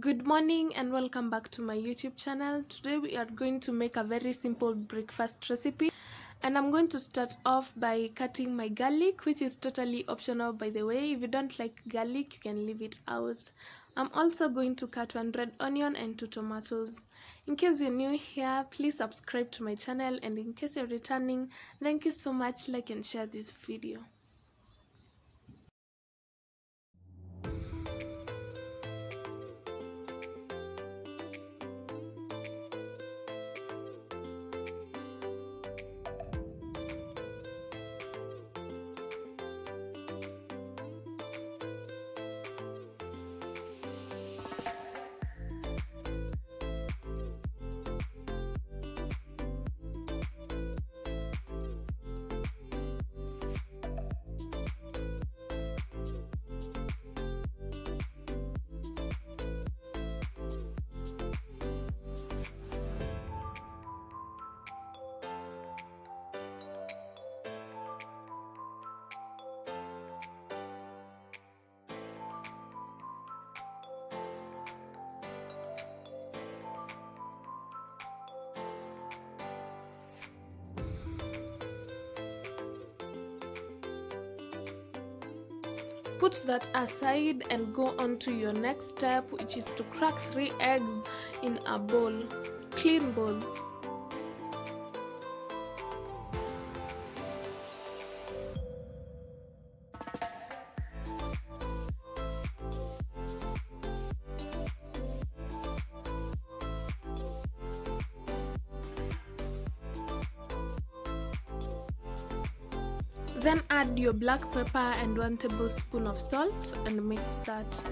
Good morning and welcome back to my YouTube channel. Today we are going to make a very simple breakfast recipe, and I'm going to start off by cutting my garlic, which is totally optional by the way. If you don't like garlic, you can leave it out. I'm also going to cut one red onion and 2 tomatoes. In case you're new here, please subscribe to my channel, and in case you're returning, thank you so much. Like and share this video. Put that aside and go on to your next step, which is to crack 3 eggs in a bowl, clean bowl. Then add your black pepper and 1 tablespoon of salt and mix that.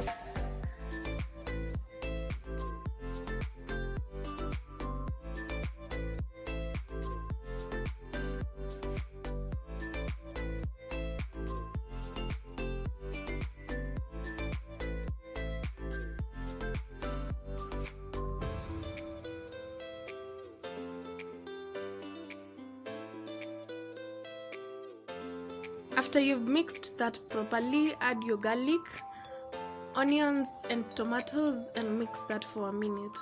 After you've mixed that properly, add your garlic, onions and tomatoes and mix that for a minute.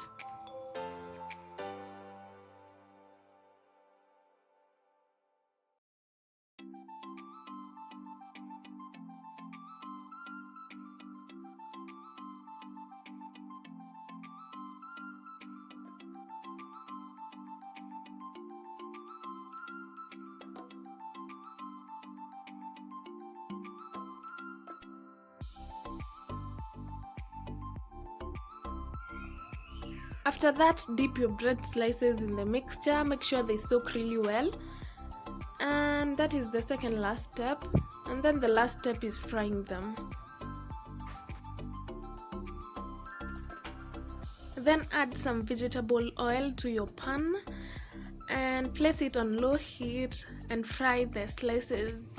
After that, dip your bread slices in the mixture, make sure they soak really well, and that is the second last step. And then the last step is frying them. Then add some vegetable oil to your pan and place it on low heat and fry the slices.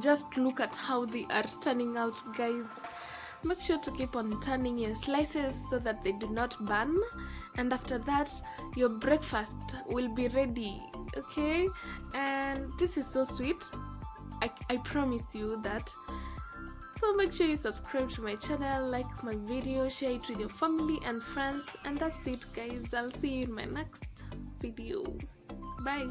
Just look at how they are turning out, guys. Make sure to keep on turning your slices so that they do not burn, and after that your breakfast will be ready. Okay, and this is so sweet. I promise you that. So make sure you subscribe to my channel, like my video, share it with your family and friends, and that's it, guys. I'll see you in my next video. Bye.